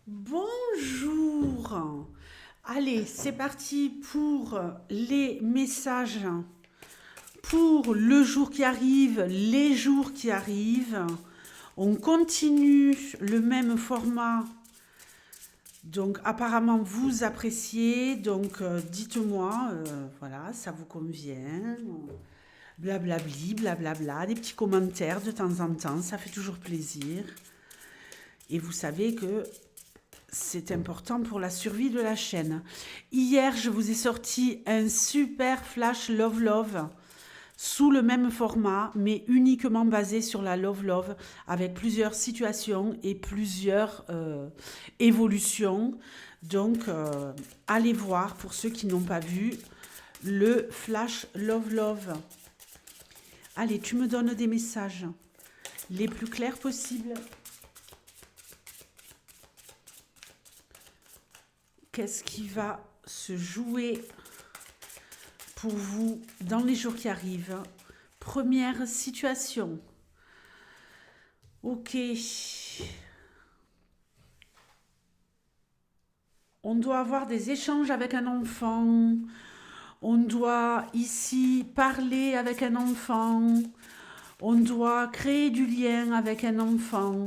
Bonjour. Allez, c'est parti pour les messages pour le jour qui arrive, les jours qui arrivent. On continue le même format. Donc apparemment vous appréciez. Donc dites-moi, voilà, ça vous convient. Blablabli, blablabla, des petits commentaires de temps en temps, ça fait toujours plaisir. Et vous savez que c'est important pour la survie de la chaîne. Hier, je vous ai sorti un super flash Love Love sous le même format, mais uniquement basé sur la Love Love, avec plusieurs situations et plusieurs évolutions. Donc, allez voir, pour ceux qui n'ont pas vu, le flash Love Love. Allez, tu me donnes des messages les plus clairs possibles. Qu'est-ce qui va se jouer pour vous dans les jours qui arrivent? Première situation. Ok. On doit avoir des échanges avec un enfant. On doit ici parler avec un enfant. On doit créer du lien avec un enfant.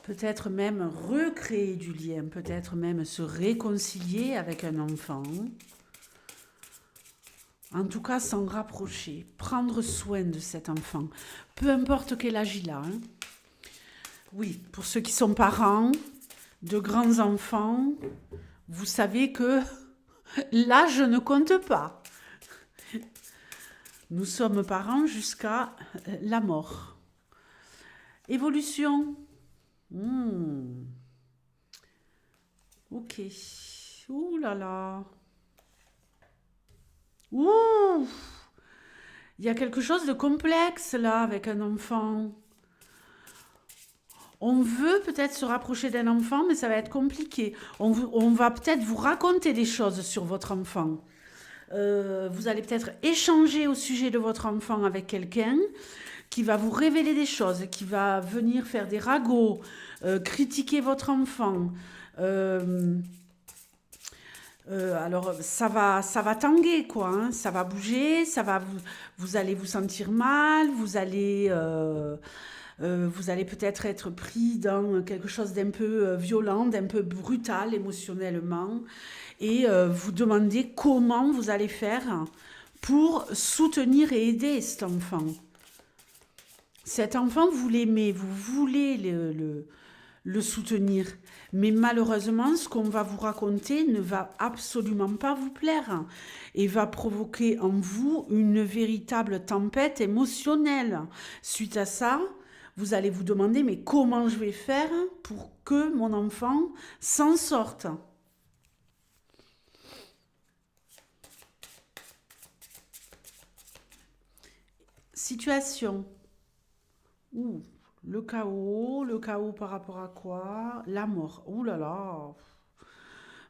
Peut-être même recréer du lien. Peut-être même se réconcilier avec un enfant. En tout cas, s'en rapprocher, prendre soin de cet enfant, peu importe quel âge il a. Hein. Oui, pour ceux qui sont parents de grands enfants, vous savez que l'âge ne compte pas. Nous sommes parents jusqu'à la mort. Évolution. Ok. Ouh là là. Ouh. Il y a quelque chose de complexe là avec un enfant. On veut peut-être se rapprocher d'un enfant, mais ça va être compliqué. On va peut-être vous raconter des choses sur votre enfant. Vous allez peut-être échanger au sujet de votre enfant avec quelqu'un qui va vous révéler des choses, qui va venir faire des ragots, critiquer votre enfant. Alors ça va tanguer quoi, hein, ça va bouger, vous allez vous sentir mal, vous allez peut-être être pris dans quelque chose d'un peu violent, d'un peu brutal émotionnellement, et vous demander comment vous allez faire pour soutenir et aider cet enfant. Cet enfant, vous l'aimez, vous voulez le soutenir. Mais malheureusement, ce qu'on va vous raconter ne va absolument pas vous plaire et va provoquer en vous une véritable tempête émotionnelle. Suite à ça, vous allez vous demander, mais comment je vais faire pour que mon enfant s'en sorte? Situation. Ouh, le chaos par rapport à quoi? La mort. Ouh là là.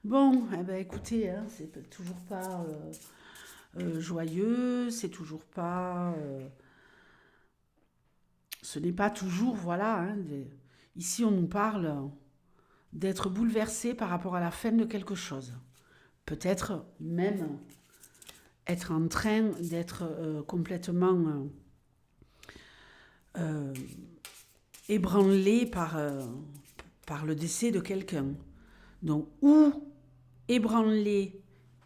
Bon, eh ben écoutez, hein, c'est toujours pas joyeux, c'est toujours pas. Ce n'est pas toujours, voilà. Hein, ici, on nous parle d'être bouleversé par rapport à la fin de quelque chose. Peut-être même être en train d'être complètement euh, ébranlé par le décès de quelqu'un. Donc, ou ébranlé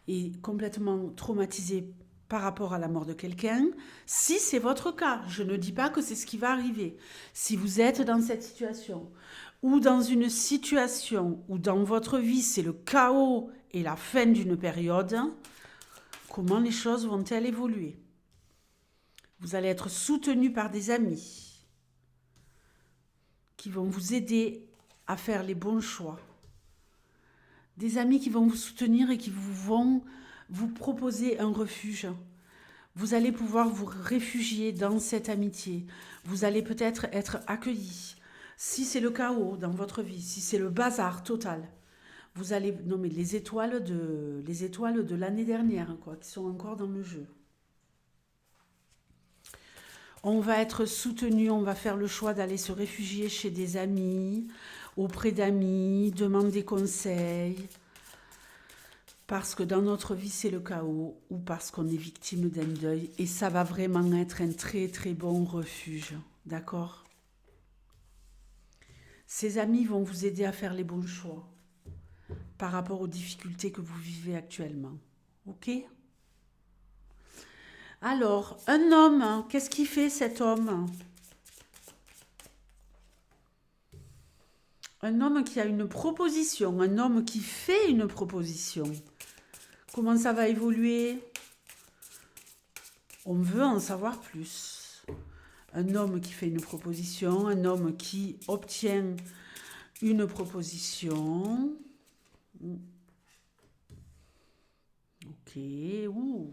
et complètement traumatisé par rapport à la mort de quelqu'un, si c'est votre cas, je ne dis pas que c'est ce qui va arriver. Si vous êtes dans cette situation, ou dans une situation où dans votre vie c'est le chaos et la fin d'une période, comment les choses vont-elles évoluer? Vous allez être soutenu par des amis qui vont vous aider à faire les bons choix. Des amis qui vont vous soutenir et qui vont vous proposer un refuge. Vous allez pouvoir vous réfugier dans cette amitié. Vous allez peut-être être accueilli. Si c'est le chaos dans votre vie, si c'est le bazar total, vous allez nommer les étoiles de l'année dernière, quoi, qui sont encore dans le jeu. On va être soutenu, on va faire le choix d'aller se réfugier chez des amis auprès d'amis, demande des conseils, parce que dans notre vie c'est le chaos ou parce qu'on est victime d'un deuil et ça va vraiment être un très très bon refuge, d'accord? Ces amis vont vous aider à faire les bons choix par rapport aux difficultés que vous vivez actuellement, ok? Alors, un homme, qu'est-ce qu'il fait cet homme? Un homme qui a une proposition, un homme qui fait une proposition. Comment ça va évoluer? On veut en savoir plus. Un homme qui fait une proposition, un homme qui obtient une proposition. Ok, ouh.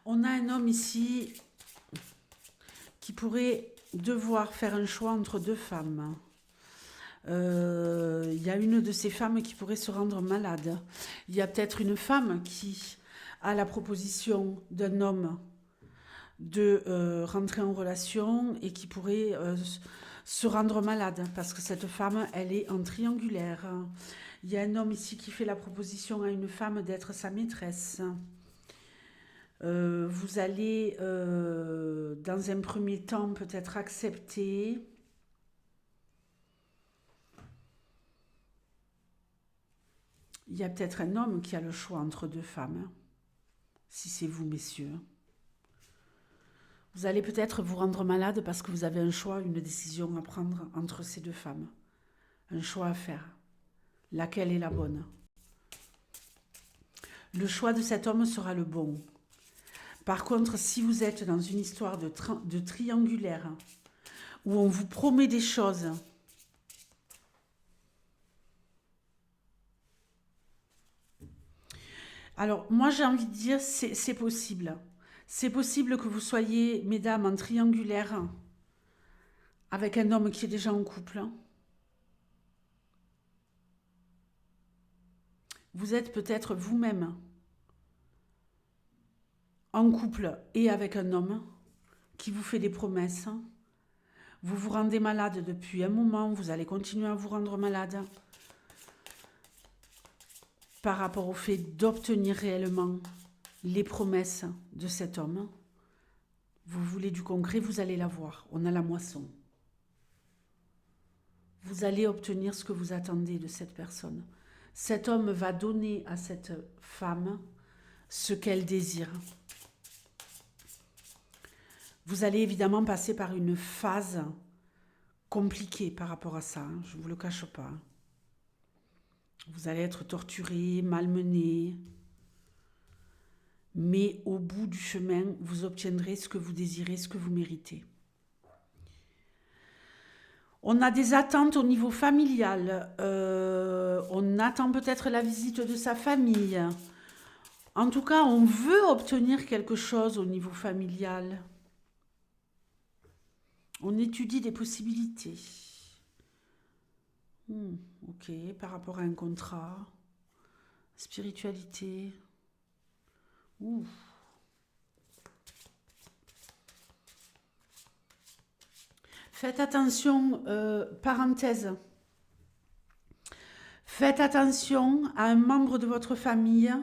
On a un homme ici qui pourrait devoir faire un choix entre deux femmes. Il y a une de ces femmes qui pourrait se rendre malade. Il y a peut-être une femme qui a la proposition d'un homme de rentrer en relation et qui pourrait se rendre malade parce que cette femme, elle est en triangulaire. Il y a un homme ici qui fait la proposition à une femme d'être sa maîtresse. Vous allez, dans un premier temps, peut-être accepter. Il y a peut-être un homme qui a le choix entre deux femmes, si c'est vous, messieurs. Vous allez peut-être vous rendre malade parce que vous avez un choix, une décision à prendre entre ces deux femmes. Un choix à faire. Laquelle est la bonne? Le choix de cet homme sera le bon. Par contre, si vous êtes dans une histoire de triangulaire, où on vous promet des choses, alors moi j'ai envie de dire, c'est possible. C'est possible que vous soyez, mesdames, en triangulaire, avec un homme qui est déjà en couple. Vous êtes peut-être vous-même en couple et avec un homme qui vous fait des promesses. Vous vous rendez malade depuis un moment, vous allez continuer à vous rendre malade par rapport au fait d'obtenir réellement les promesses de cet homme. Vous voulez du concret, vous allez l'avoir. On a la moisson. Vous allez obtenir ce que vous attendez de cette personne. Cet homme va donner à cette femme ce qu'elle désire. Vous allez évidemment passer par une phase compliquée par rapport à ça, hein, je ne vous le cache pas. Vous allez être torturé, malmené, mais au bout du chemin, vous obtiendrez ce que vous désirez, ce que vous méritez. On a des attentes au niveau familial, on attend peut-être la visite de sa famille. En tout cas, on veut obtenir quelque chose au niveau familial. On étudie des possibilités. Ok, par rapport à un contrat, spiritualité. Faites attention, parenthèse. Faites attention à un membre de votre famille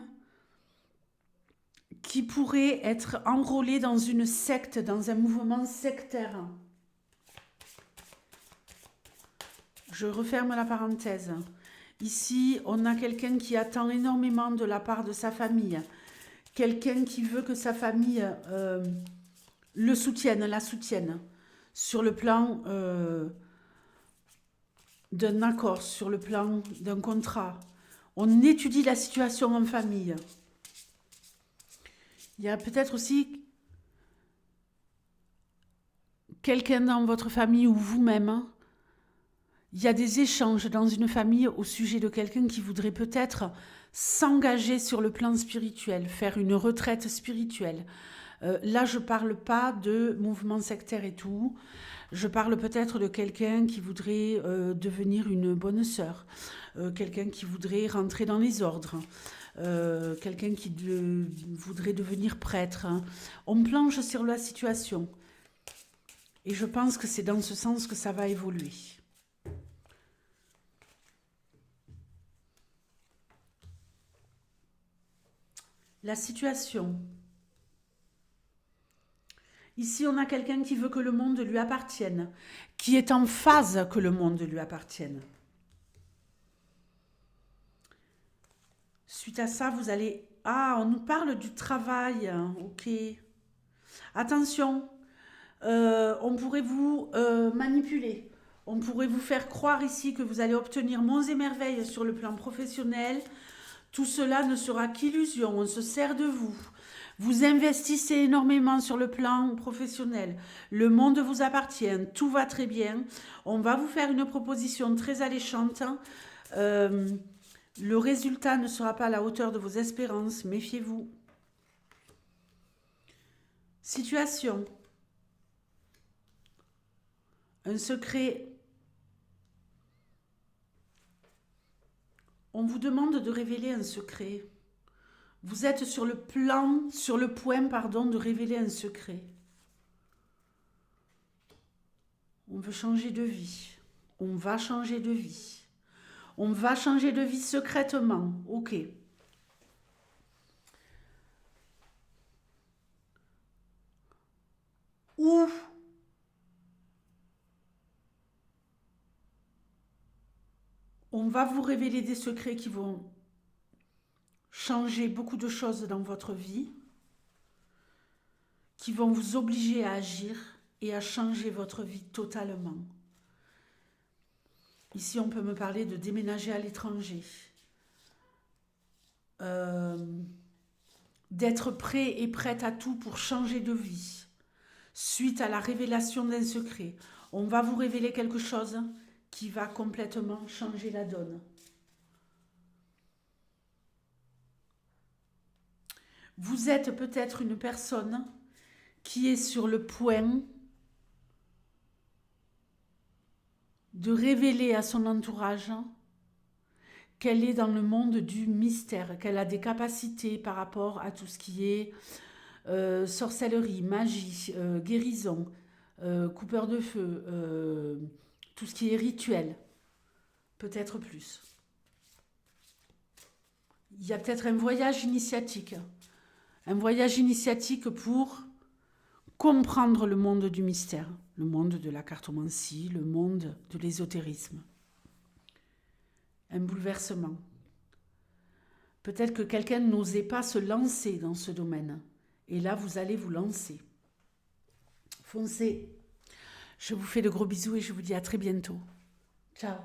qui pourrait être enrôlé dans une secte, dans un mouvement sectaire. Je referme la parenthèse. Ici, on a quelqu'un qui attend énormément de la part de sa famille. Quelqu'un qui veut que sa famille le soutienne, la soutienne. Sur le plan d'un accord, sur le plan d'un contrat. On étudie la situation en famille. Il y a peut-être aussi quelqu'un dans votre famille ou vous-même, hein. Il y a des échanges dans une famille au sujet de quelqu'un qui voudrait peut-être s'engager sur le plan spirituel, faire une retraite spirituelle. Là, je ne parle pas de mouvement sectaire et tout. Je parle peut-être de quelqu'un qui voudrait devenir une bonne sœur, quelqu'un qui voudrait rentrer dans les ordres, quelqu'un qui voudrait devenir prêtre, hein. On planche sur la situation. Et je pense que c'est dans ce sens que ça va évoluer. La situation. Ici, on a quelqu'un qui veut que le monde lui appartienne, qui est en phase que le monde lui appartienne. Suite à ça, vous allez... Ah, on nous parle du travail, hein, ok. Attention, on pourrait vous manipuler. On pourrait vous faire croire ici que vous allez obtenir monts et merveilles sur le plan professionnel. Tout cela ne sera qu'illusion, on se sert de vous. Vous investissez énormément sur le plan professionnel. Le monde vous appartient, tout va très bien. On va vous faire une proposition très alléchante. Le résultat ne sera pas à la hauteur de vos espérances, méfiez-vous. Situation. Un secret. On vous demande de révéler un secret. Vous êtes sur le point, de révéler un secret. On veut changer de vie. On va changer de vie. On va changer de vie secrètement. Ok. Ou on va vous révéler des secrets qui vont changer beaucoup de choses dans votre vie, qui vont vous obliger à agir et à changer votre vie totalement. Ici, on peut me parler de déménager à l'étranger, d'être prêt et prête à tout pour changer de vie, suite à la révélation d'un secret. On va vous révéler quelque chose qui va complètement changer la donne. Vous êtes peut-être une personne qui est sur le point de révéler à son entourage qu'elle est dans le monde du mystère, qu'elle a des capacités par rapport à tout ce qui est sorcellerie, magie, guérison, coupeur de feu, tout ce qui est rituel, peut-être plus. Il y a peut-être un voyage initiatique pour comprendre le monde du mystère, le monde de la cartomancie, le monde de l'ésotérisme. Un bouleversement. Peut-être que quelqu'un n'osait pas se lancer dans ce domaine. Et là, vous allez vous lancer. Foncez. Je vous fais de gros bisous et je vous dis à très bientôt. Ciao.